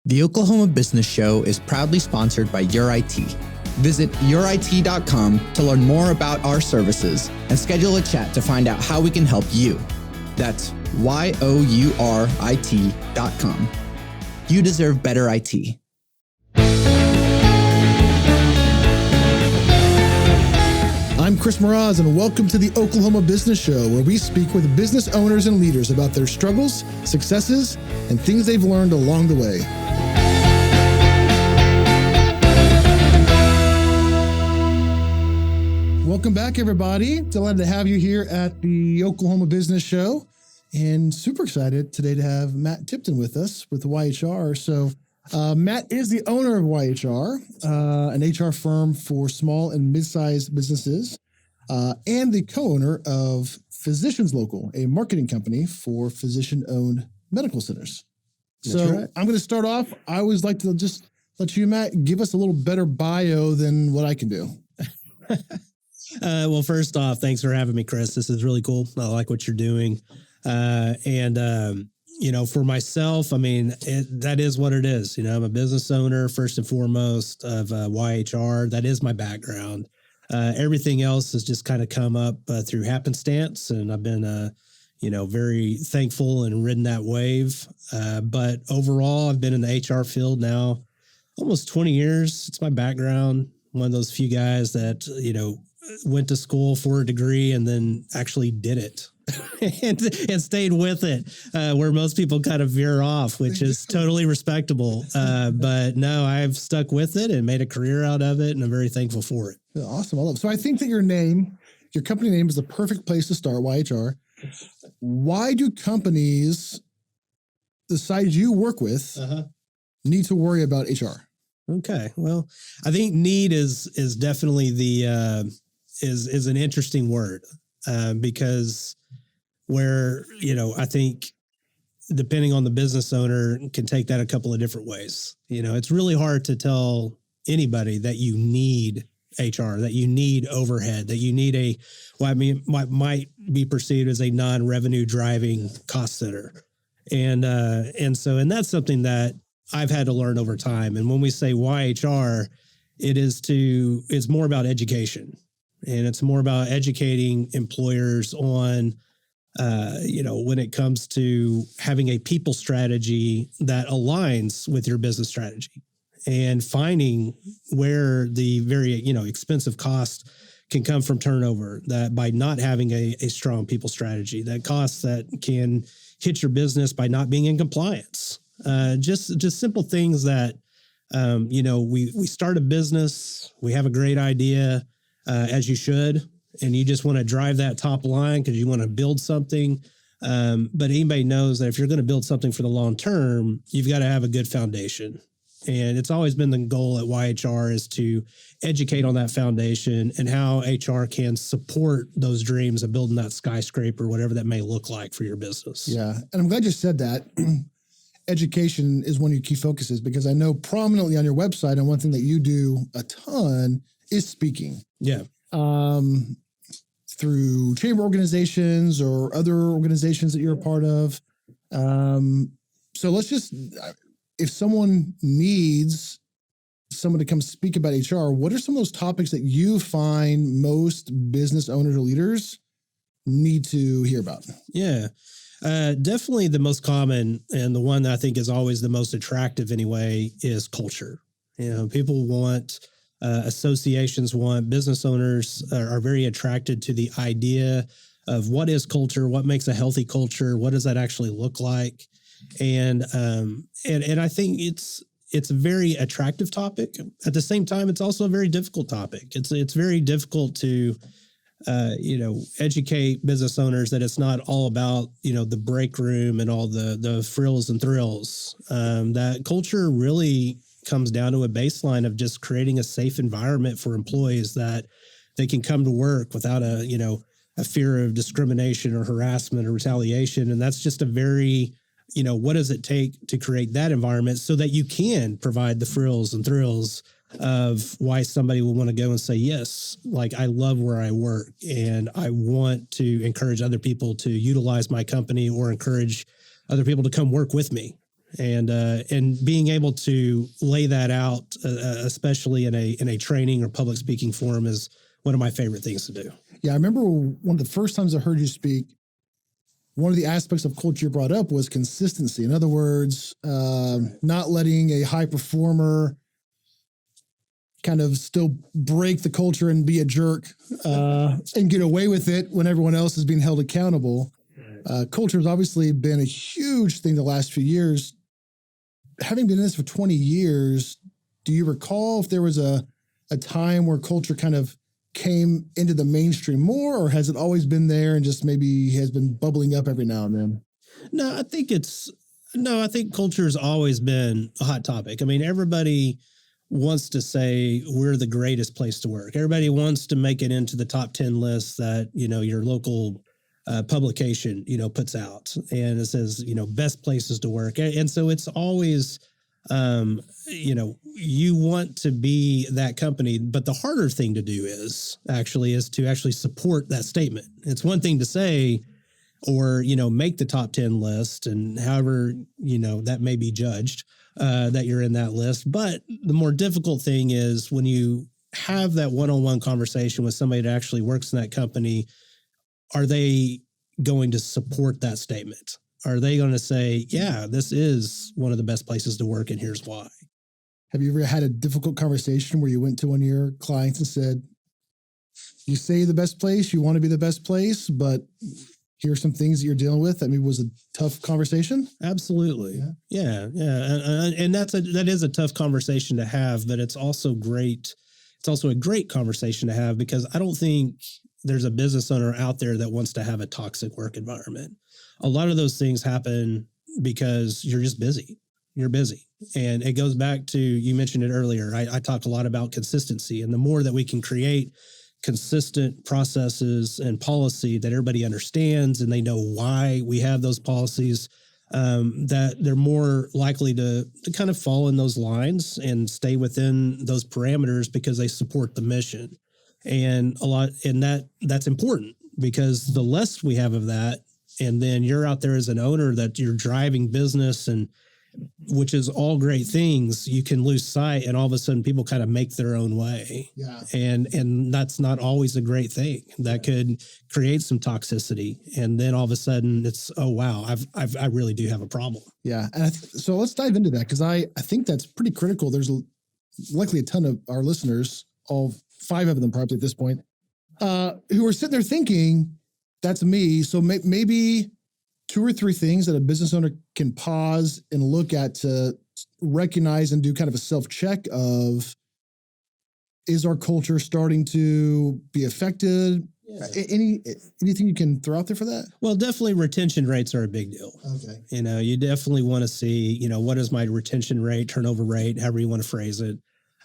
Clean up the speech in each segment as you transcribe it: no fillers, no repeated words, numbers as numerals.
The Oklahoma Business Show is proudly sponsored by YourIT. Visit yourit.com to learn more about our services and schedule a chat to find out how we can help you. That's yourit.com. You deserve better IT. I'm Chris Mraz, and welcome to the Oklahoma Business Show, where we speak with business owners and leaders about their struggles, successes, and things they've learned along the way. Welcome back, everybody. Delighted to have you here at the Oklahoma Business Show, and super excited today to have Matt Tipton with us with WHYHR. So Matt is the owner of WHYHR, an HR firm for small and mid-sized businesses, and the co-owner of Physicians Local, a marketing company for physician-owned medical centers. That's so right. I'm going to start off. I always like to just let you, Matt, give us a little better bio than what I can do. Well, first off, thanks for having me, Chris. This is really cool. I like what you're doing. For myself, that is what it is. I'm a business owner, first and foremost, of WHYHR. That is my background. Everything else has just kind of come up through happenstance, and I've been, very thankful and ridden that wave. But overall, I've been in the HR field now almost 20 years. It's my background. One of those few guys that, went to school for a degree and then actually did it and stayed with it, where most people kind of veer off, which is totally respectable. But no, I've stuck with it and made a career out of it, and I'm very thankful for it. Yeah, awesome. I love it. So I think that your company name is the perfect place to start, WHYHR. Why do companies the size you work with need to worry about HR? Okay. Well, I think need is definitely is an interesting word, because where, I think depending on the business owner can take that a couple of different ways. It's really hard to tell anybody that you need HR, that you need overhead, that you need what might be perceived as a non-revenue driving cost center. And that's something that I've had to learn over time. And when we say WHYHR, it's more about education, and it's more about educating employers on, when it comes to having a people strategy that aligns with your business strategy, and finding where the very, expensive cost can come from turnover, that by not having a strong people strategy, that costs that can hit your business by not being in compliance. Just simple things that, we start a business, we have a great idea, as you should, and you just want to drive that top line because you want to build something. But anybody knows that if you're going to build something for the long term, you've got to have a good foundation. And it's always been the goal at WHYHR is to educate on that foundation and how HR can support those dreams of building that skyscraper, whatever that may look like for your business. Yeah. And I'm glad you said that. Education is one of your key focuses, because I know prominently on your website, and one thing that you do a ton is speaking. Yeah. Through chamber organizations or other organizations that you're a part of. So let's just, if someone needs someone to come speak about HR, what are some of those topics that you find most business owners or leaders need to hear about? Yeah. Definitely the most common, and the one that I think is always the most attractive anyway, is culture. People want, associations want, business owners are very attracted to the idea of what is culture, what makes a healthy culture, what does that actually look like? And I think it's a very attractive topic. At the same time, it's also a very difficult topic. It's very difficult to educate business owners that it's not all about, the break room and all the frills and thrills. That culture really comes down to a baseline of just creating a safe environment for employees that they can come to work without a fear of discrimination or harassment or retaliation. And that's just a very, what does it take to create that environment so that you can provide the frills and thrills of why somebody will want to go and say, yes, like I love where I work and I want to encourage other people to utilize my company or encourage other people to come work with me. and being able to lay that out, especially in a training or public speaking forum, is one of my favorite things to do. Yeah, I remember one of the first times I heard you speak, one of the aspects of culture you brought up was consistency. In other words, not letting a high performer kind of still break the culture and be a jerk and get away with it when everyone else is being held accountable. Culture has obviously been a huge thing the last few years. Having been in this for 20 years, do you recall if there was a time where culture kind of came into the mainstream more, or has it always been there and just maybe has been bubbling up every now and then? No, I think culture has always been a hot topic. I mean, everybody wants to say we're the greatest place to work. Everybody wants to make it into the top 10 list that, your local publication, puts out, and it says, best places to work. And so it's always, you want to be that company, but the harder thing to do is to actually support that statement. It's one thing to say, or, make the top 10 list, and however, that may be judged, that you're in that list. But the more difficult thing is when you have that one-on-one conversation with somebody that actually works in that company, are they going to support that statement? Are they going to say, yeah, this is one of the best places to work, and here's why? Have you ever had a difficult conversation where you went to one of your clients and said, you say the best place, you want to be the best place, but here are some things that you're dealing with? I mean, was a tough conversation? Absolutely. Yeah. And that is a tough conversation to have, but it's also great. It's also a great conversation to have, because I don't think there's a business owner out there that wants to have a toxic work environment. A lot of those things happen because you're just busy. You're busy. And it goes back to, you mentioned it earlier. I talked a lot about consistency, and the more that we can create consistent processes and policy that everybody understands and they know why we have those policies, that they're more likely to kind of fall in those lines and stay within those parameters because they support the mission. And that's important, because the less we have of that, and then you're out there as an owner that you're driving business, and which is all great things, you can lose sight, and all of a sudden people kind of make their own way. Yeah. And that's not always a great thing. That could create some toxicity. And then all of a sudden it's, oh, wow, I really do have a problem. Yeah. And so let's dive into that, because I think that's pretty critical. There's likely a ton of our listeners, all 5 of them probably at this point, who are sitting there thinking, that's me. So maybe 2 or 3 things that a business owner can pause and look at to recognize and do kind of a self-check of, is our culture starting to be affected? Yeah. Anything you can throw out there for that? Well, definitely retention rates are a big deal. Okay. You definitely want to see, what is my retention rate, turnover rate, however you want to phrase it,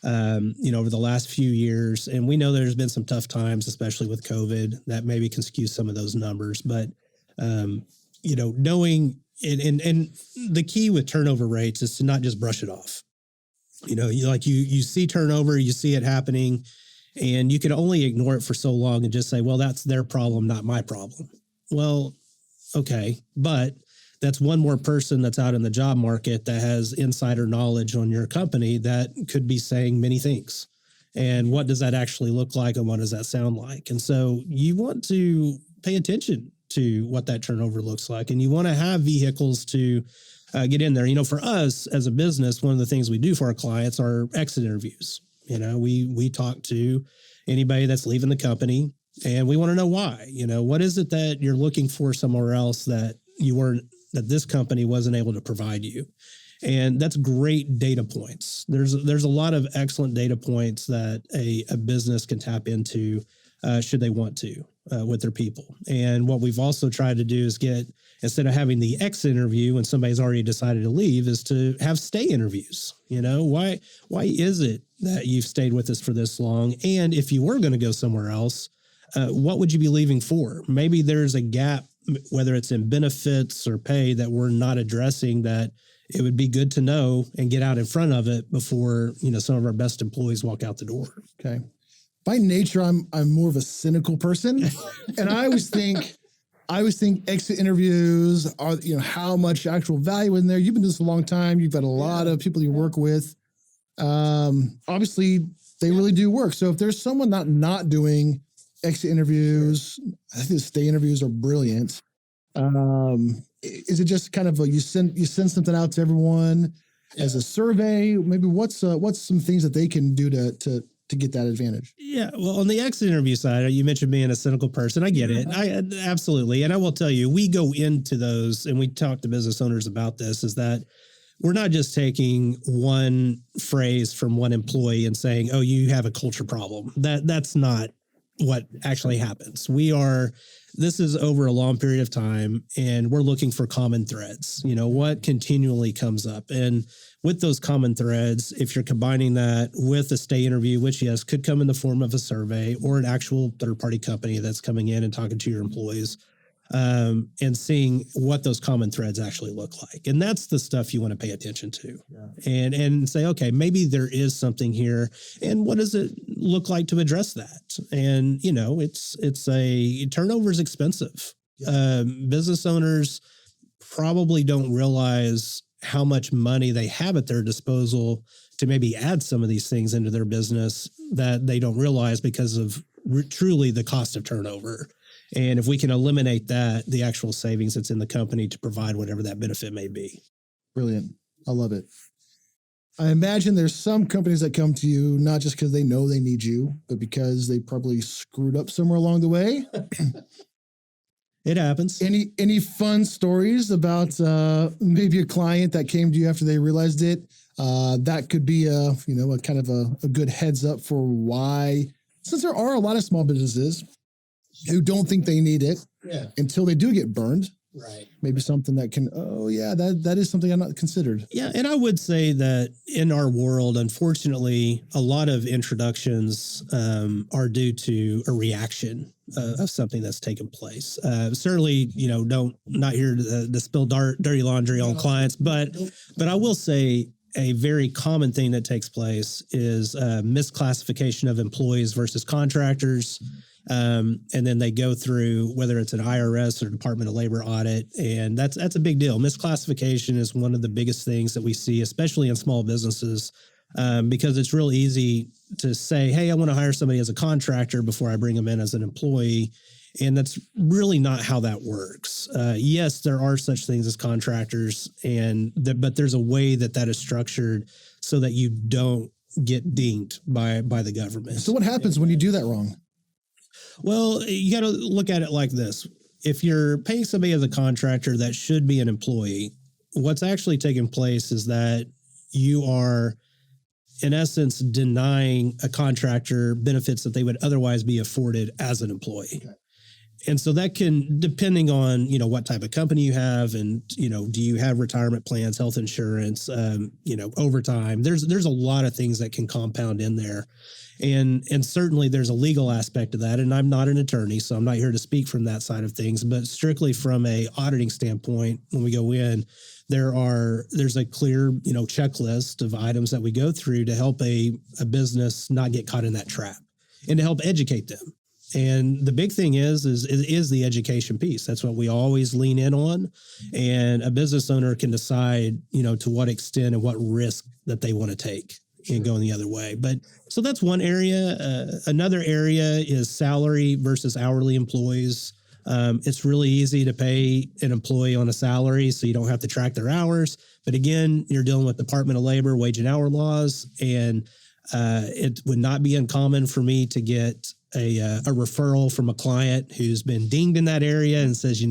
over the last few years. And we know there's been some tough times, especially with COVID, that maybe can skew some of those numbers. But, knowing and the key with turnover rates is to not just brush it off. You see turnover, you see it happening, and you can only ignore it for so long and just say, well, that's their problem, not my problem. Well, okay, but that's one more person that's out in the job market that has insider knowledge on your company that could be saying many things. And what does that actually look like, and what does that sound like? And so you want to pay attention to what that turnover looks like, and you want to have vehicles to get in there. For us as a business, one of the things we do for our clients are exit interviews. We talk to anybody that's leaving the company, and we want to know why. What is it that you're looking for somewhere else that that this company wasn't able to provide you? And that's great data points. There's a lot of excellent data points that a business can tap into should they want to with their people. And what we've also tried to do is instead of having the exit interview when somebody's already decided to leave, is to have stay interviews. Why is it that you've stayed with us for this long? And if you were going to go somewhere else, what would you be leaving for? Maybe there's a gap, whether it's in benefits or pay, that we're not addressing, that it would be good to know and get out in front of it before, some of our best employees walk out the door. Okay. By nature, I'm more of a cynical person. And I always think, I always think exit interviews are, how much actual value in there. You've been doing this a long time. You've got a lot of people you work with. Obviously they really do work. So if there's someone not doing exit interviews, I think the stay interviews are brilliant. Is it just kind of you send something out to everyone as a survey? Maybe what's some things that they can do to get that advantage? Yeah. Well, on the exit interview side, you mentioned being a cynical person. I get it. I absolutely. And I will tell you, we go into those and we talk to business owners about this, is that we're not just taking one phrase from one employee and saying, oh, you have a culture problem. That's not what actually happens. This is over a long period of time, and we're looking for common threads, what continually comes up. And with those common threads, if you're combining that with a stay interview, which yes, could come in the form of a survey or an actual third-party company that's coming in and talking to your employees, and seeing what those common threads actually look like. And that's the stuff you want to pay attention to, and say, okay, maybe there is something here. And what does it look like to address that? And, turnover is expensive. Business owners probably don't realize how much money they have at their disposal to maybe add some of these things into their business that they don't realize because of truly the cost of turnover. And if we can eliminate that, the actual savings that's in the company to provide whatever that benefit may be. Brilliant. I love it. I imagine there's some companies that come to you, not just because they know they need you, but because they probably screwed up somewhere along the way. It happens. Any fun stories about maybe a client that came to you after they realized it? That could be a kind of a good heads up for why, since there are a lot of small businesses who don't think they need it until they do get burned. Right. Maybe something that can, that is something I'm not considered. Yeah. And I would say that in our world, unfortunately, a lot of introductions are due to a reaction of something that's taken place. Certainly, not here to spill dirty laundry on clients, but I will say a very common thing that takes place is misclassification of employees versus contractors. And then they go through whether it's an IRS or Department of Labor audit. And that's a big deal. Misclassification is one of the biggest things that we see, especially in small businesses, because it's real easy to say, hey, I want to hire somebody as a contractor before I bring them in as an employee. And that's really not how that works. Yes, there are such things as contractors, but there's a way that is structured so that you don't get dinged by the government. So what happens when you do that wrong? Well, you got to look at it like this. If you're paying somebody as a contractor that should be an employee, what's actually taking place is that you are, in essence, denying a contractor benefits that they would otherwise be afforded as an employee. Okay. And so that can, depending on, what type of company you have and, do you have retirement plans, health insurance, overtime, there's a lot of things that can compound in there. And certainly there's a legal aspect to that. And I'm not an attorney, so I'm not here to speak from that side of things, but strictly from a auditing standpoint, when we go in, there's a clear, checklist of items that we go through to help a business not get caught in that trap and to help educate them. And the big thing is the education piece. That's what we always lean in on. And a business owner can decide, to what extent and what risk that they want to take and going the other way. But so that's one area. Another area is salary versus hourly employees. It's really easy to pay an employee on a salary so you don't have to track their hours. But again, you're dealing with Department of Labor, wage and hour laws. And it would not be uncommon for me to get a referral from a client who's been dinged in that area and says,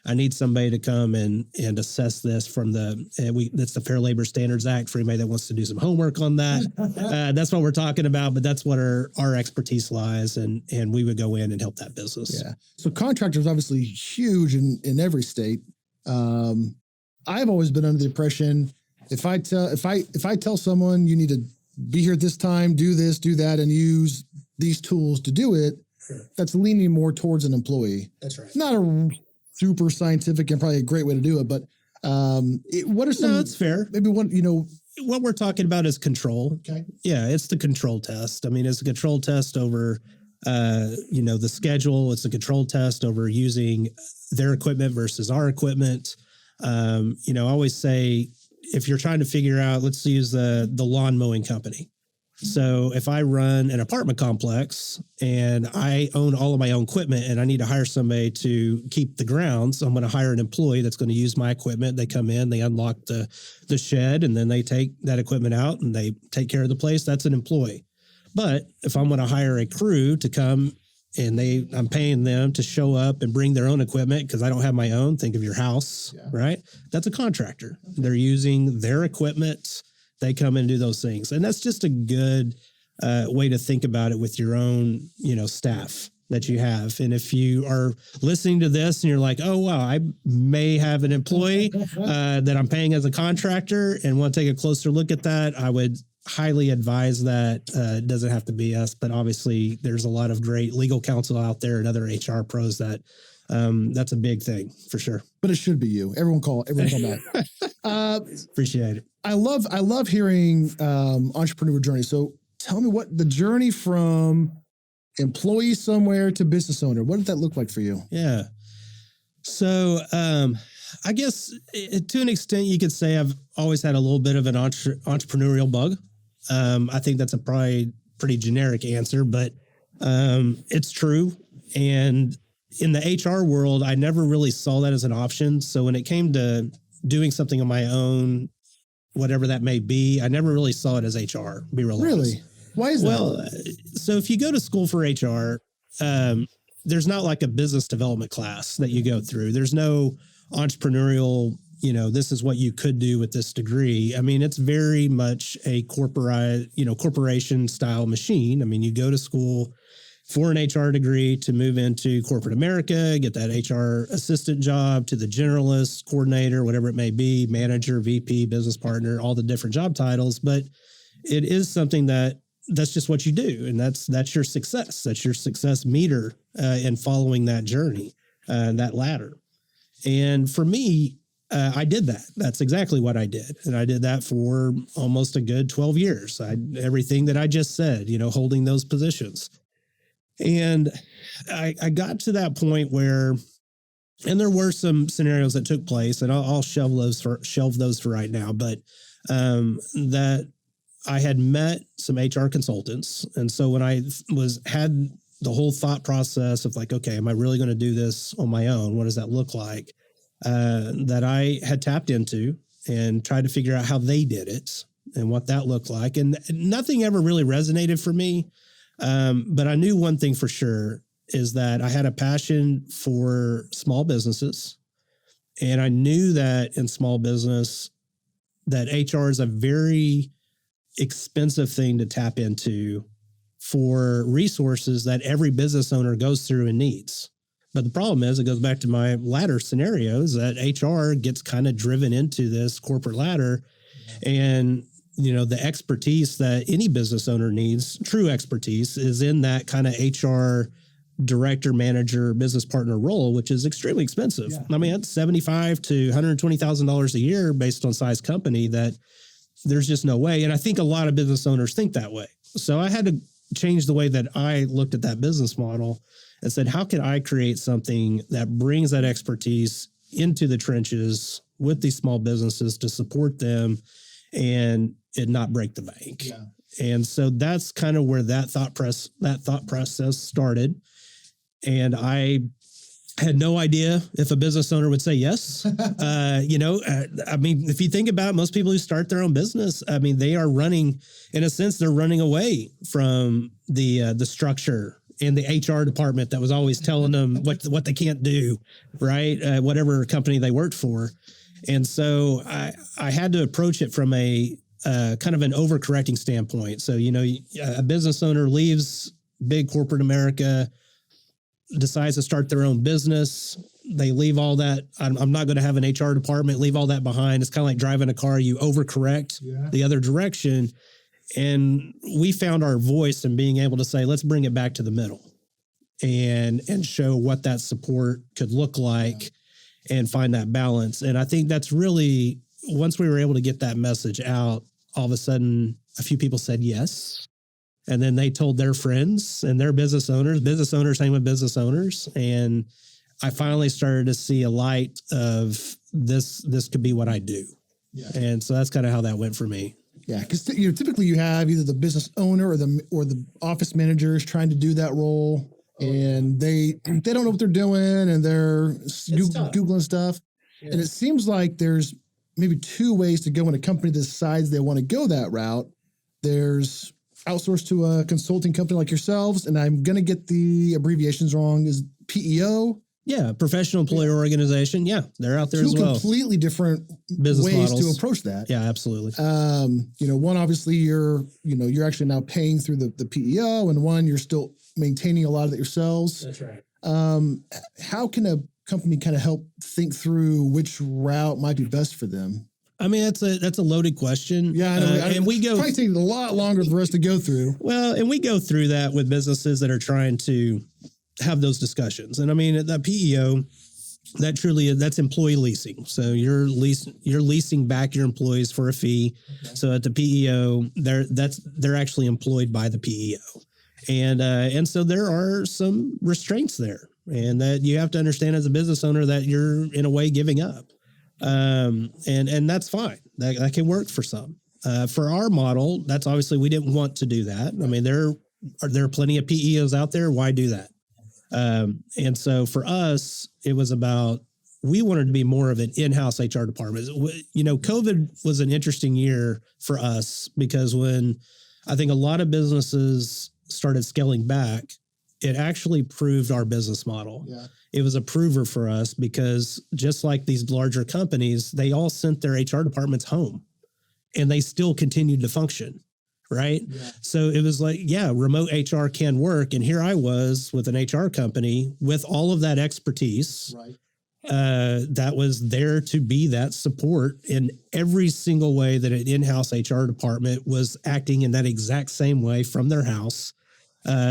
I need somebody to come and assess this from that's the Fair Labor Standards Act for anybody that wants to do some homework on that. That's what we're talking about, but that's what our expertise lies. And we would go in and help that business. Yeah. So contractors obviously huge in every state. I've always been under the impression if I tell someone you need to be here at this time, do this, do that, and use these tools to do it, sure, that's leaning more towards an employee. That's right. Not a super scientific and probably a great way to do it, but what are some? No, that's fair. Maybe one, what we're talking about is control. Okay. Yeah, it's the control test. I mean, it's a control test over the schedule. It's a control test over using their equipment versus our equipment. I always say, if you're trying to figure out, let's use the lawn mowing company. So if I run an apartment complex and I own all of my own equipment and I need to hire somebody to keep the grounds, I'm going to hire an employee that's going to use my equipment. They come in, they unlock the shed, and then they take that equipment out and they take care of the place. That's an employee. But if I'm going to hire a crew to come and I'm paying them to show up and bring their own equipment because I don't have my own, think of your house, right? That's a contractor. They're using their equipment. They come in and do those things. And that's just a good way to think about it with your own, staff that you have. And if you are listening to this and you're like, oh, wow, I may have an employee that I'm paying as a contractor and want to take a closer look at that, I would highly advise that. It doesn't have to be us, but obviously there's a lot of great legal counsel out there and other HR pros that that's a big thing for sure. But it should be you. Everyone call back. Appreciate it. I love hearing entrepreneur journey. So tell me what the journey from employee somewhere to business owner, what did that look like for you? Yeah. So I guess to an extent you could say I've always had a little bit of an entrepreneurial bug. I think that's a probably pretty generic answer, but it's true. And in the HR world, I never really saw that as an option. So when it came to doing something on my own, whatever that may be, I never really saw it as HR. Be real honest. Really? Why is that? Well, so if you go to school for HR, there's not like a business development class that you go through. There's no entrepreneurial, this is what you could do with this degree. I mean, it's very much a corporation style machine. I mean, you go to school for an HR degree to move into corporate America, get that HR assistant job, to the generalist, coordinator, whatever it may be, manager, VP, business partner, all the different job titles. But it is something that's just what you do. And that's your success. That's your success meter in following that journey, that ladder. And for me, I did that. That's exactly what I did. And I did that for almost a good 12 years. Everything that I just said, holding those positions. And I got to that point where, and there were some scenarios that took place, and I'll shelve those for right now, but that I had met some HR consultants. And so when I had the whole thought process of like, okay, am I really going to do this on my own? What does that look like? That I had tapped into and tried to figure out how they did it and what that looked like. And nothing ever really resonated for me. But I knew one thing for sure is that I had a passion for small businesses. And I knew that in small business, that HR is a very expensive thing to tap into for resources that every business owner goes through and needs. But the problem is, it goes back to my ladder scenarios, that HR gets kind of driven into this corporate ladder, and the expertise that any business owner needs, true expertise, is in that kind of HR director, manager, business partner role, which is extremely expensive. Yeah. I mean, that's $75,000 to $120,000 a year based on size company. That there's just no way. And I think a lot of business owners think that way. So I had to change the way that I looked at that business model and said, how can I create something that brings that expertise into the trenches with these small businesses to support them and it not break the bank? Yeah. And so that's kind of where that thought process started. And I had no idea if a business owner would say yes. I mean, if you think about it, most people who start their own business, I mean, they are running, in a sense, they're running away from the structure and the HR department that was always telling them what they can't do, right? Whatever company they worked for. And so I had to approach it from a kind of an overcorrecting standpoint. So, a business owner leaves big corporate America, decides to start their own business. They leave all that. I'm not going to have an HR department, leave all that behind. It's kind of like driving a car. You overcorrect the other direction. And we found our voice in being able to say, let's bring it back to the middle and show what that support could look like and find that balance. And I think that's really, once we were able to get that message out, all of a sudden a few people said yes. And then they told their friends and their business owners hang with business owners. And I finally started to see a light of this could be what I do. Yeah. And so that's kind of how that went for me. Yeah, because typically you have either the business owner or the office managers trying to do that role, and they don't know what they're doing, and they're Googling stuff. Yeah. And it seems like there's maybe two ways to go when a company decides they want to go that route. There's outsourced to a consulting company like yourselves, and I'm going to get the abbreviations wrong, is PEO. Yeah, professional employer organization. Yeah, they're out there as well. Two completely different business ways models to approach that. Yeah, absolutely. One, obviously you're actually now paying through the PEO, and one, you're still maintaining a lot of it yourselves. That's right. How can a company kind of help think through which route might be best for them? I mean, that's a loaded question. Yeah, I know. And we go probably take a lot longer for us to go through. Well, and we go through that with businesses that are trying to have those discussions. And I mean, that PEO, that's employee leasing. So you're leasing back your employees for a fee. Okay. So at the PEO, they're actually employed by the PEO. And so there are some restraints there, and that you have to understand as a business owner that you're in a way giving up. And that's fine. That can work for some. For our model, that's obviously, we didn't want to do that. I mean, there are plenty of PEOs out there. Why do that? And so for us, it was about, we wanted to be more of an in-house HR department. COVID was an interesting year for us, because when I think a lot of businesses started scaling back, it actually proved our business model. Yeah. It was a prover for us, because just like these larger companies, they all sent their HR departments home, and they still continued to function. Right. Yeah. So it was like, yeah, remote HR can work. And here I was with an HR company with all of that expertise. Right. That was there to be that support in every single way that an in-house HR department was acting in that exact same way from their house,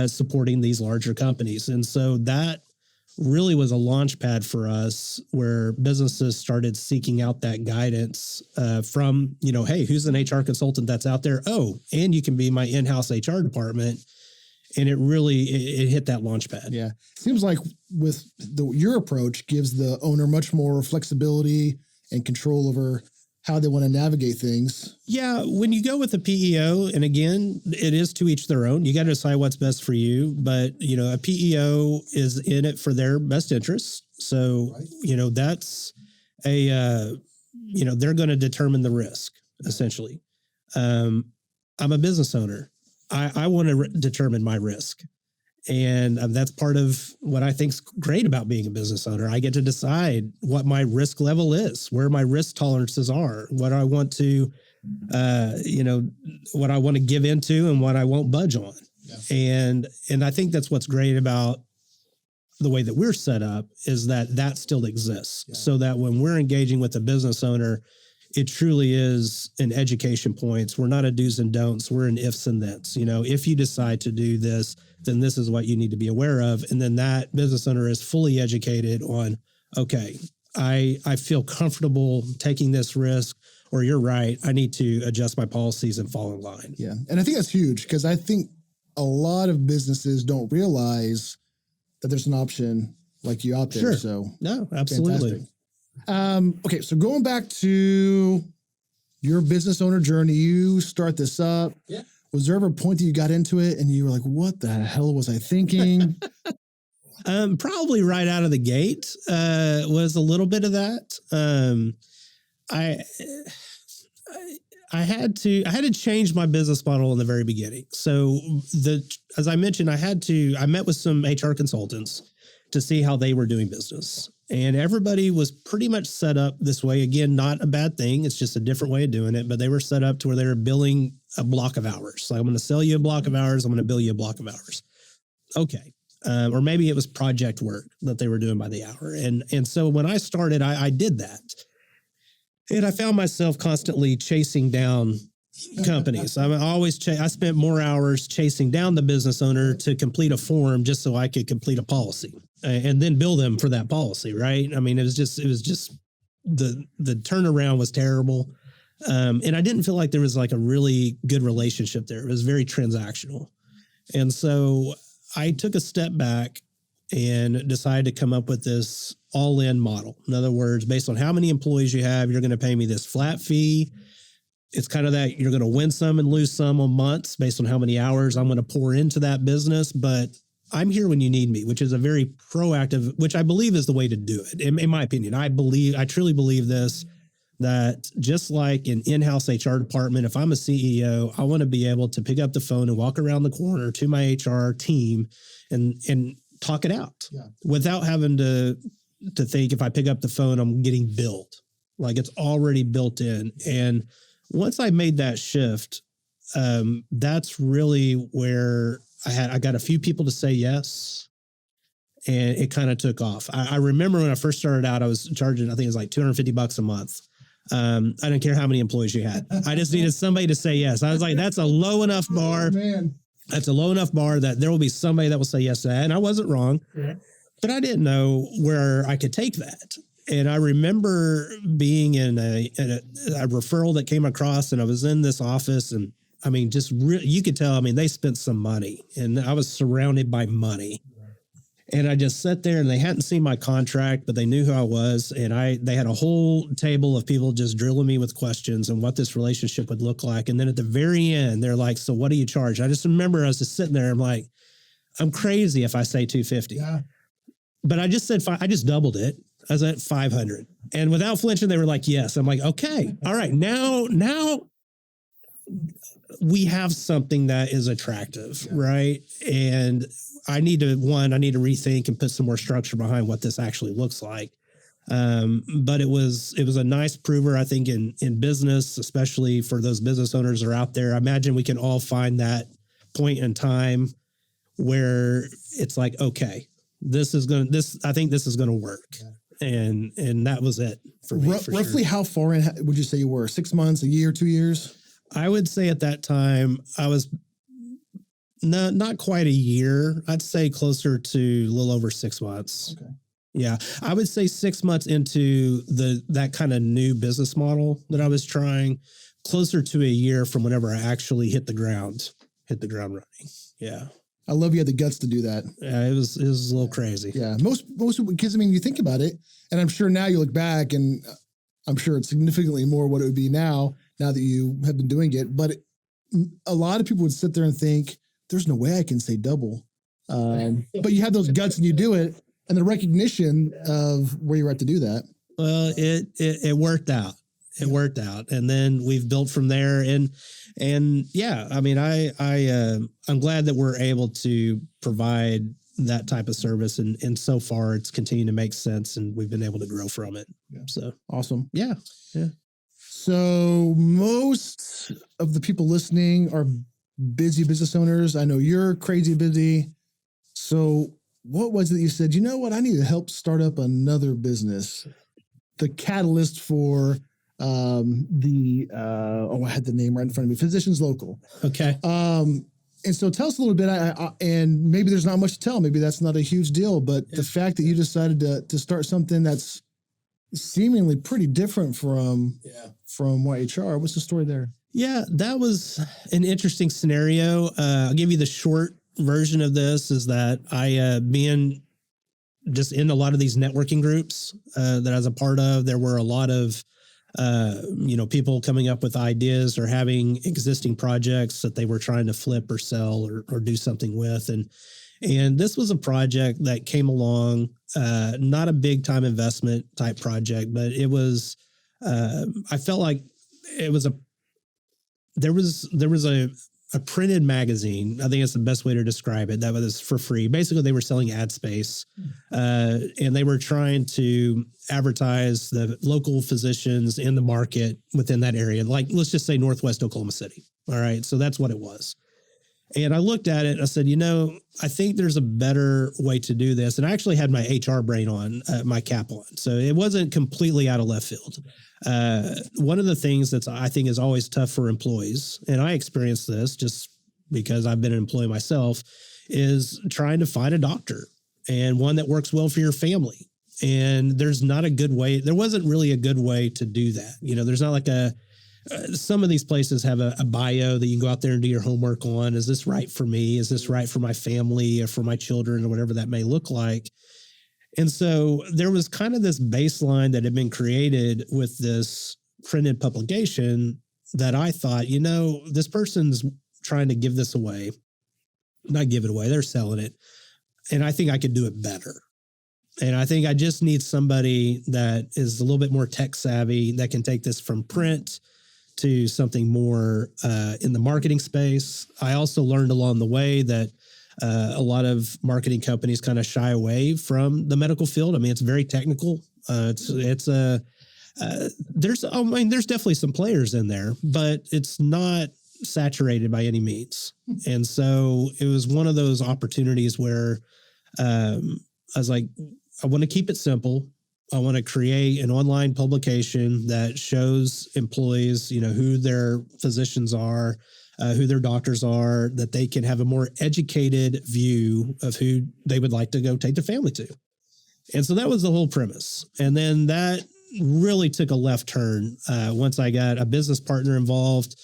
supporting these larger companies. And so that really was a launch pad for us, where businesses started seeking out that guidance from, hey, who's an HR consultant that's out there? Oh, and you can be my in-house HR department. And it really, it hit that launch pad. Yeah. Seems like with your approach gives the owner much more flexibility and control over how they want to navigate things. Yeah. When you go with the PEO, and again, it is to each their own, you got to decide what's best for you. But, a PEO is in it for their best interests. So, right. That's they're going to determine the risk, essentially. I'm a business owner. I want to determine my risk. And that's part of what I think is great about being a business owner. I get to decide what my risk level is, where my risk tolerances are, what I want to, what I want to give into and what I won't budge on. Yeah. And I think that's what's great about the way that we're set up, is that still exists. Yeah. So that when we're engaging with a business owner, it truly is an education points. We're not a do's and don'ts. We're an ifs and thens. If you decide to do this, then this is what you need to be aware of. And then that business owner is fully educated on, okay, I feel comfortable taking this risk, or you're right, I need to adjust my policies and fall in line. Yeah. And I think that's huge, because I think a lot of businesses don't realize that there's an option like you out there. Sure. So no, absolutely. Fantastic. Okay, so going back to your business owner journey, you start this up. Yeah. Was there ever a point that you got into it and you were like, what the hell was I thinking? Probably right out of the gate was a little bit of that. I had to change my business model in the very beginning. So as I mentioned, I met with some HR consultants to see how they were doing business. And everybody was pretty much set up this way. Again, not a bad thing. It's just a different way of doing it. But they were set up to where they were billing a block of hours. So I'm going to sell you a block of hours. I'm going to bill you a block of hours. Okay. Or maybe it was project work that they were doing by the hour. And so when I started, I did that. And I found myself constantly chasing down companies. I spent more hours chasing down the business owner to complete a form just so I could complete a policy and then bill them for that policy. Right. I mean, it was just the turnaround was terrible. And I didn't feel like there was like a really good relationship there. It was very transactional. And so I took a step back and decided to come up with this all-in model. In other words, based on how many employees you have, you're going to pay me this flat fee. It's kind of that you're going to win some and lose some on months based on how many hours I'm going to pour into that business. But I'm here when you need me, which is a very proactive, which I believe is the way to do it. In my opinion, I truly believe this, that just like an in-house HR department, if I'm a CEO, I want to be able to pick up the phone and walk around the corner to my HR team and talk it out without having to think if I pick up the phone, I'm getting billed. Like it's already built in. And once I made that shift, that's really where I got a few people to say yes, and it kind of took off. I remember when I first started out, I was charging, I think it was like $250 a month. I didn't care how many employees you had. I just needed somebody to say yes. I was like, that's a low enough bar. Man. That's a low enough bar that there will be somebody that will say yes to that. And I wasn't wrong, but I didn't know where I could take that. And I remember being in a referral that came across, and I was in this office, and I mean, just you could tell, I mean, they spent some money, and I was surrounded by money. And I just sat there, and they hadn't seen my contract, but they knew who I was. And they had a whole table of people just drilling me with questions and what this relationship would look like. And then at the very end, they're like, so what do you charge? I just remember I was just sitting there. I'm like, I'm crazy if I say 250. Yeah. But I just said, I just doubled it. I was at 500. And without flinching, they were like, yes. I'm like, okay, all right. Now we have something that is attractive, right? And I need to rethink and put some more structure behind what this actually looks like. But it was a nice prover, I think, in business, especially for those business owners that are out there. I imagine we can all find that point in time where it's like, okay, I think this is going to work. Yeah. And that was it for me. Roughly how far in would you say you were? 6 months, a year, 2 years? I would say at that time I was not quite a year. I'd say closer to a little over 6 months. Okay. Yeah. I would say 6 months into that kind of new business model that I was trying, closer to a year from whenever I actually hit the ground running. Yeah. I love you had the guts to do that. Yeah, it was a little crazy. Yeah. Most because I mean, you think about it, and I'm sure now you look back, and I'm sure it's significantly more what it would be now that you have been doing it. But a lot of people would sit there and think, there's no way I can say double. But you have those guts and you do it, and the recognition of where you're at to do that. Well, it worked out. It worked out. And then we've built from there. And yeah, I mean, I'm glad that we're able to provide that type of service. And so far it's continued to make sense, and we've been able to grow from it. Yeah. So awesome. Yeah. Yeah. So most of the people listening are busy business owners. I know you're crazy busy. So what was it that you said, you know what, I need to help start up another business? The catalyst for I had the name right in front of me, Physicians Local. Okay. And so tell us a little bit, and maybe there's not much to tell. Maybe that's not a huge deal, but the fact that you decided to start something that's seemingly pretty different from WHYHR. What's the story there? Yeah, that was an interesting scenario. I'll give you the short version of this is that I, being just in a lot of these networking groups that I was a part of, there were a lot of people coming up with ideas or having existing projects that they were trying to flip or sell or do something with. And this was a project that came along, not a big time investment type project, but it was, I felt like it was there was a printed magazine. I think it's the best way to describe it. That was for free. Basically, they were selling ad space, and they were trying to advertise the local physicians in the market within that area. Like, let's just say Northwest Oklahoma City. All right. So that's what it was. And I looked at it and I said, I think there's a better way to do this. And I actually had my HR brain on, my cap on. So it wasn't completely out of left field. One of the things that I think is always tough for employees, and I experienced this just because I've been an employee myself, is trying to find a doctor and one that works well for your family. And there's not a good way. There wasn't really a good way to do that. There's not like a some of these places have a bio that you can go out there and do your homework on. Is this right for me? Is this right for my family or for my children or whatever that may look like? And so there was kind of this baseline that had been created with this printed publication that I thought, this person's trying to give this away, not give it away. They're selling it. And I think I could do it better. And I think I just need somebody that is a little bit more tech savvy that can take this from print to something more in the marketing space. I also learned along the way that a lot of marketing companies kind of shy away from the medical field. I mean, it's very technical. There's definitely some players in there, but it's not saturated by any means. And so it was one of those opportunities where I was like, I want to keep it simple. I want to create an online publication that shows employees, who their physicians are, who their doctors are, that they can have a more educated view of who they would like to go take their family to. And so that was the whole premise. And then that really took a left turn once I got a business partner involved,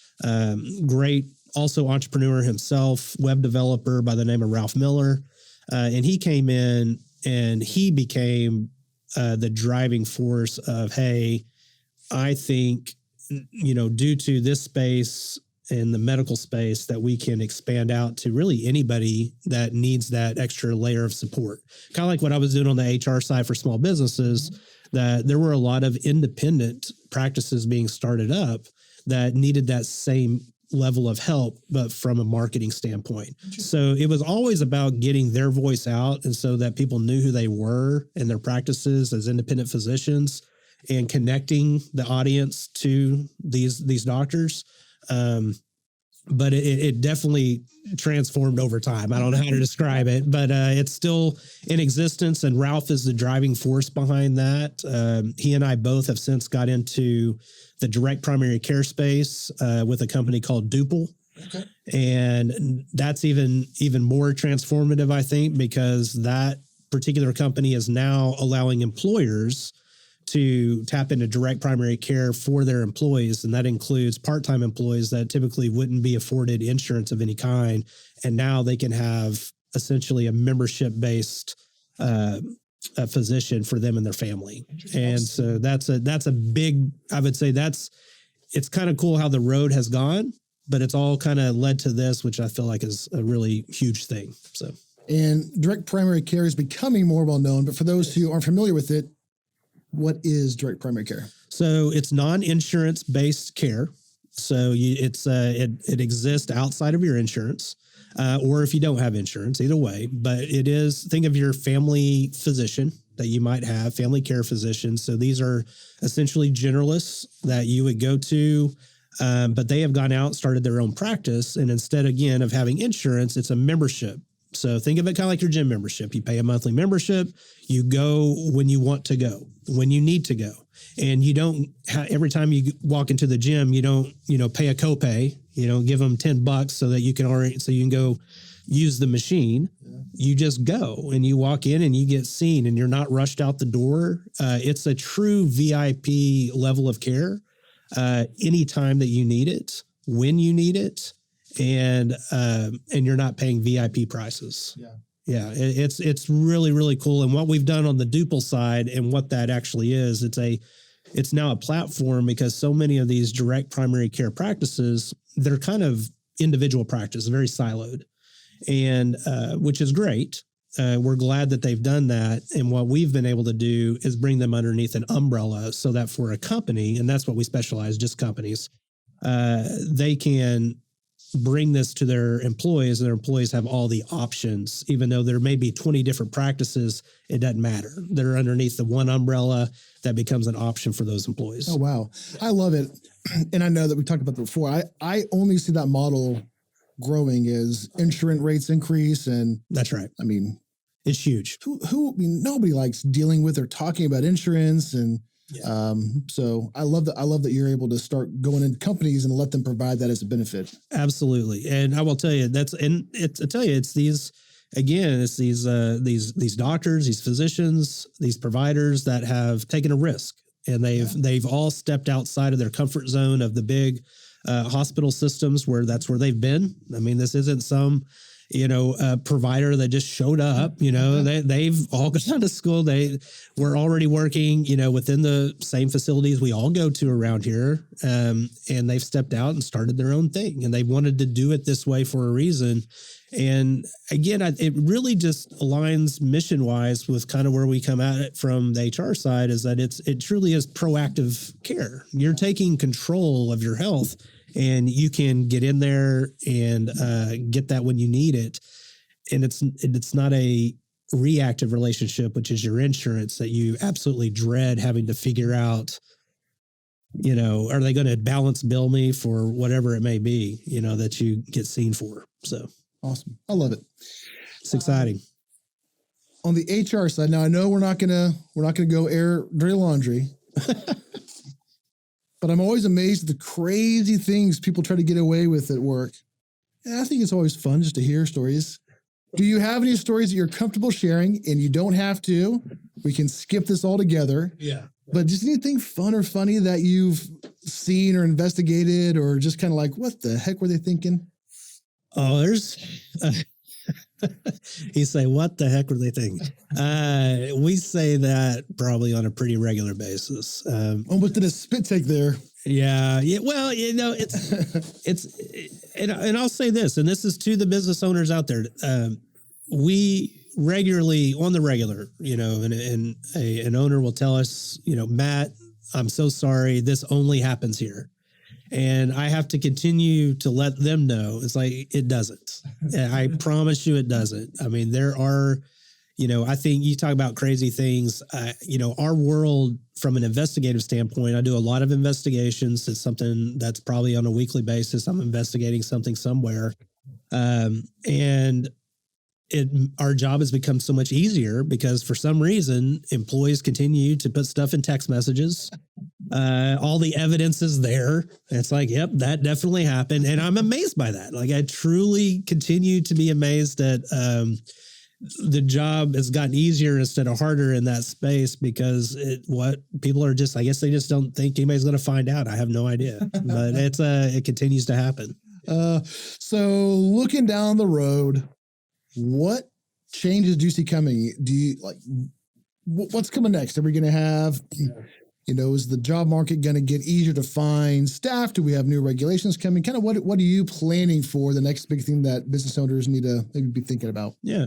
great, also entrepreneur himself, web developer by the name of Ralph Miller. And he came in and he became the driving force of, hey, I think, due to this space in the medical space that we can expand out to really anybody that needs that extra layer of support. Kind of like what I was doing on the HR side for small businesses, that there were a lot of independent practices being started up that needed that same level of help, but from a marketing standpoint. So it was always about getting their voice out, and so that people knew who they were and their practices as independent physicians, and connecting the audience to these doctors. But it definitely transformed over time. I don't know how to describe it, but it's still in existence, and Ralph is the driving force behind that. He and I both have since got into the direct primary care space with a company called Duple. Okay. And that's even more transformative, I think, because that particular company is now allowing employers to tap into direct primary care for their employees. And that includes part-time employees that typically wouldn't be afforded insurance of any kind. And now they can have essentially a membership-based a physician for them and their family. And so that's a big, I would say it's kind of cool how the road has gone, but it's all kind of led to this, which I feel like is a really huge thing. So, and direct primary care is becoming more well known, but for those who aren't familiar with it, what is direct primary care? So it's non-insurance based care. So it exists outside of your insurance, or if you don't have insurance, either way. But it is, think of your family physician that you might have, family care physicians. So these are essentially generalists that you would go to, but they have gone out and started their own practice. And instead, again, of having insurance, it's a membership. So think of it kind of like your gym membership. You pay a monthly membership. You go when you want to go, when you need to go. And you don't every time you walk into the gym, you don't, pay a copay, give them $10 so that you can go use the machine. Yeah. You just go and you walk in and you get seen and you're not rushed out the door. It's a true VIP level of care anytime that you need it, when you need it. And you're not paying VIP prices. Yeah. It's really, really cool. And what we've done on the Duple side and what that actually is, it's now a platform, because so many of these direct primary care practices, they're kind of individual practice, very siloed, and which is great. We're glad that they've done that. And what we've been able to do is bring them underneath an umbrella so that for a company, and that's what we specialize, just companies, they can bring this to their employees, and their employees have all the options. Even though there may be 20 different practices, it doesn't matter. They're underneath the one umbrella that becomes an option for those employees. Oh, wow. I love it. And I know that we talked about that before. I only see that model growing as insurance rates increase. And that's right. I mean, it's huge. Nobody likes dealing with or talking about insurance. And so I love that you're able to start going into companies and let them provide that as a benefit. Absolutely. And I will tell you it's these doctors, these physicians, these providers that have taken a risk. and they've all stepped outside of their comfort zone of the big hospital systems where that's where they've been. I mean, this isn't some provider that just showed up. They've all gone to school. They were already working, within the same facilities we all go to around here. And they've stepped out and started their own thing, and they wanted to do it this way for a reason. And again, it really just aligns mission wise with kind of where we come at it from the HR side, is that it truly is proactive care. You're taking control of your health, and you can get in there and get that when you need it. And it's not a reactive relationship, which is your insurance, that you absolutely dread having to figure out, are they going to balance bill me for whatever it may be, that you get seen for. So awesome. I love it. It's exciting. On the HR side, now I know we're not gonna go air dirty laundry. But I'm always amazed at the crazy things people try to get away with at work. And I think it's always fun just to hear stories. Do you have any stories that you're comfortable sharing? And you don't have to. We can skip this altogether. Yeah. But just anything fun or funny that you've seen or investigated, or just kind of like, what the heck were they thinking? Oh, there's... You say, what the heck were they thinking? We say that probably on a pretty regular basis. Almost did a spit take there. Yeah. Well, and I'll say this, and this is to the business owners out there. We regularly, on the regular, and an owner will tell us, Matt, I'm so sorry. This only happens here. And I have to continue to let them know. It's like, it doesn't. I promise you it doesn't. I mean, there are, I think you talk about crazy things. Our world from an investigative standpoint, I do a lot of investigations. It's something that's probably on a weekly basis. I'm investigating something somewhere. And our job has become so much easier because for some reason, employees continue to put stuff in text messages. All the evidence is there. It's like, yep, that definitely happened. And I'm amazed by that. Like, I truly continue to be amazed that the job has gotten easier instead of harder in that space, because what people are just, I guess they just don't think anybody's going to find out. I have no idea, but it continues to happen. So looking down the road, what changes do you see coming? Do you what's coming next? Are we going to have, is the job market going to get easier to find staff? Do we have new regulations coming? Kind of what are you planning for the next big thing that business owners need to maybe be thinking about? Yeah.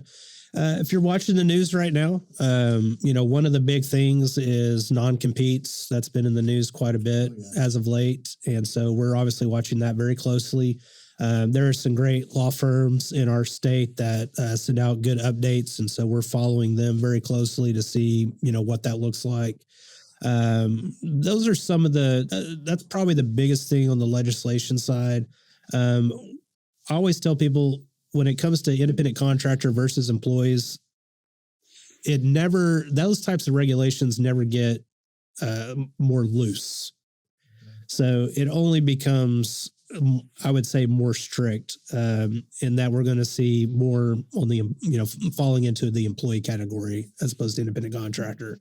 If you're watching the news right now, one of the big things is non-competes. That's been in the news quite a bit as of late. And so we're obviously watching that very closely. There are some great law firms in our state that send out good updates. And so we're following them very closely to see, what that looks like. Those are some of that's probably the biggest thing on the legislation side. I always tell people, when it comes to independent contractor versus employees, those types of regulations never get more loose. So it only becomes, I would say, more strict in that we're going to see more on the, falling into the employee category as opposed to independent contractor.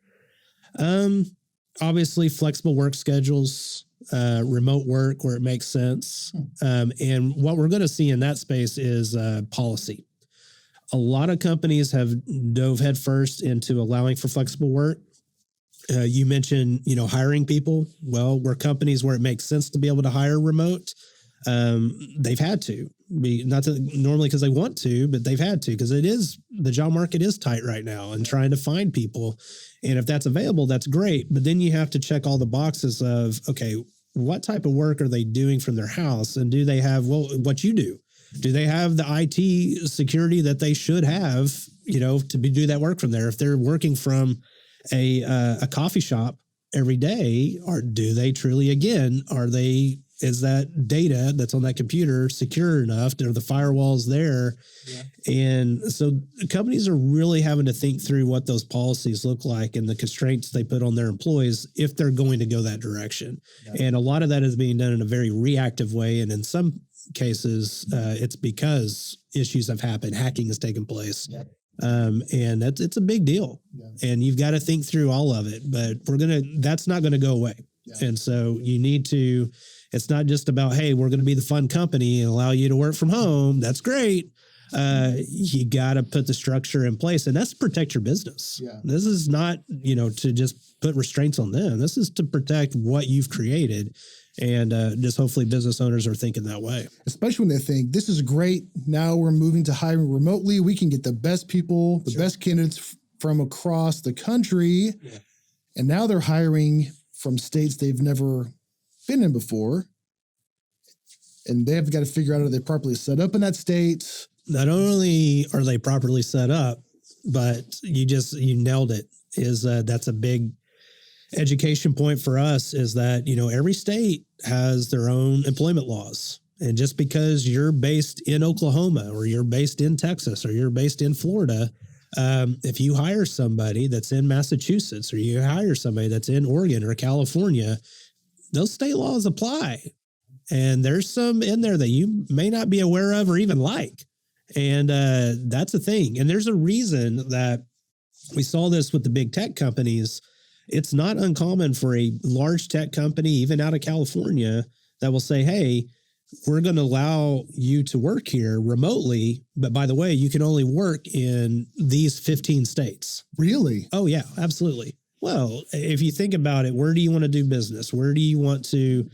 Obviously, flexible work schedules, remote work where it makes sense. And what we're going to see in that space is policy. A lot of companies have dove headfirst into allowing for flexible work. You mentioned, hiring people. Well, we're companies where it makes sense to be able to hire remote. They've had to be, not normally because they want to, but they've had to, because the job market is tight right now and trying to find people. And if that's available, that's great. But then you have to check all the boxes of, okay, what type of work are they doing from their house? And do they have, what you do? Do they have the IT security that they should have, to do that work from there? If they're working from a coffee shop every day, or do they truly, is that data that's on that computer secure enough? Are the firewalls there? Yeah. And so companies are really having to think through what those policies look like and the constraints they put on their employees if they're going to go that direction. Yeah. And a lot of that is being done in a very reactive way. And in some cases, it's because issues have happened, hacking has taken place. Yeah. And it's a big deal. Yeah. And you've got to think through all of it, but that's not going to go away. Yeah. And so you need to, it's not just about, hey, we're going to be the fun company and allow you to work from home. That's great. You got to put the structure in place, and that's to protect your business. Yeah. This is not, to just put restraints on them. This is to protect what you've created. And just hopefully business owners are thinking that way. Especially when they think this is great. Now we're moving to hiring remotely. We can get the best people, the best candidates from across the country. Yeah. And now they're hiring from states they've never been in before. And they've got to figure out, are they properly set up in that state? Not only are they properly set up, but you nailed it. That's a big education point for us, is that, every state has their own employment laws. And just because you're based in Oklahoma or you're based in Texas or you're based in Florida, if you hire somebody that's in Massachusetts or you hire somebody that's in Oregon or California, those state laws apply. And there's some in there that you may not be aware of or even like. And that's a thing. And there's a reason that we saw this with the big tech companies. It's not uncommon for a large tech company, even out of California, that will say, hey, we're going to allow you to work here remotely. But by the way, you can only work in these 15 states. Really? Oh, yeah, absolutely. Well, if you think about it, where do you want to do business? Where do you want to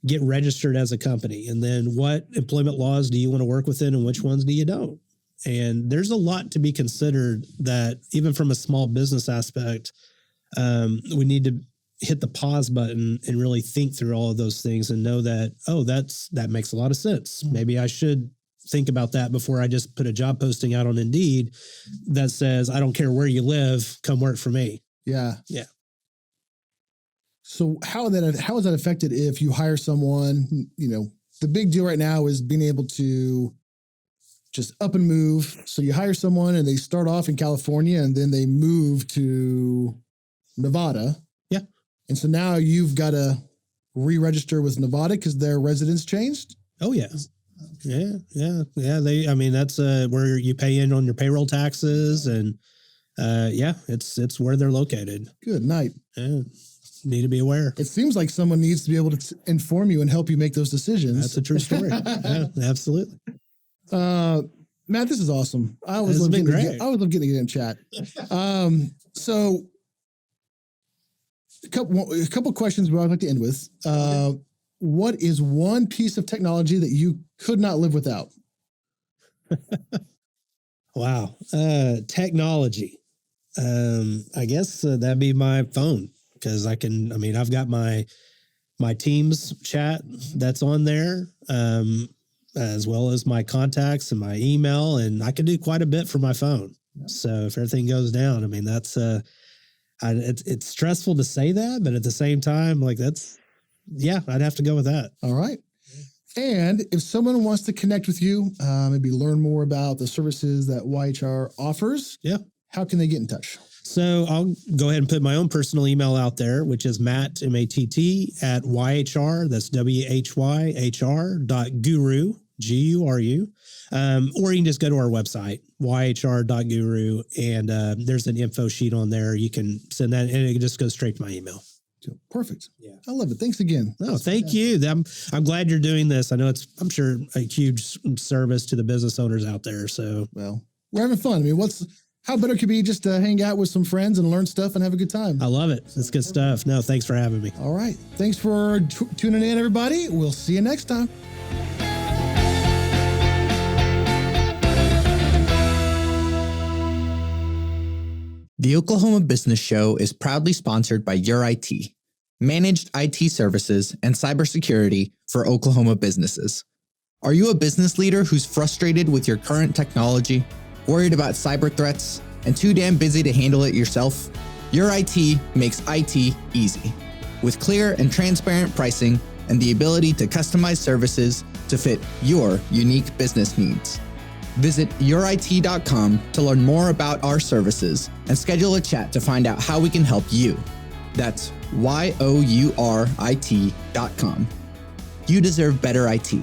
get registered as a company? And then what employment laws do you want to work within and which ones do you don't? And there's a lot to be considered that even from a small business aspect, we need to hit the pause button and really think through all of those things and know that, that makes a lot of sense. Maybe I should think about that before I just put a job posting out on Indeed that says, I don't care where you live, come work for me. Yeah. Yeah. So how is that affected if you hire someone? The big deal right now is being able to just up and move. So you hire someone and they start off in California and then they move to Nevada. Yeah. And so now you've got to re-register with Nevada because their residence changed. Oh, yeah. Yeah. That's where you pay in on your payroll taxes and it's where they're located. Good night. Yeah. Need to be aware. It seems like someone needs to be able to inform you and help you make those decisions. That's a true story. Yeah, absolutely. Matt, this is awesome. I always love getting to in chat. So a couple questions I'd like to end with. What is one piece of technology that you could not live without? Wow. Technology. I guess that'd be my phone. Because I've got my Teams chat that's on there, as well as my contacts and my email, and I can do quite a bit from my phone. Yeah. So if everything goes down, that's it's stressful to say that, but at the same time, I'd have to go with that. All right. And if someone wants to connect with you, maybe learn more about the services that WHYHR offers, how can they get in touch? So I'll go ahead and put my own personal email out there, which is Matt, M-A-T-T, at WHYHR. That's WHYHR.guru, G-U-R-U. Or you can just go to our website, WHYHR.guru, and there's an info sheet on there. You can send that, and it just goes straight to my email. Perfect. Yeah. I love it. Thanks again. No, thank you. I'm glad you're doing this. I know I'm sure a huge service to the business owners out there. So, well, we're having fun. How better could be just to hang out with some friends and learn stuff and have a good time? I love it. It's good stuff. No, thanks for having me. All right. Thanks for tuning in, everybody. We'll see you next time. The Oklahoma Business Show is proudly sponsored by Your IT, managed IT services and cybersecurity for Oklahoma businesses. Are you a business leader who's frustrated with your current technology, worried about cyber threats, and too damn busy to handle it yourself? Your IT makes IT easy. With clear and transparent pricing and the ability to customize services to fit your unique business needs. Visit yourit.com to learn more about our services and schedule a chat to find out how we can help you. That's YOURIT.com. You deserve better IT.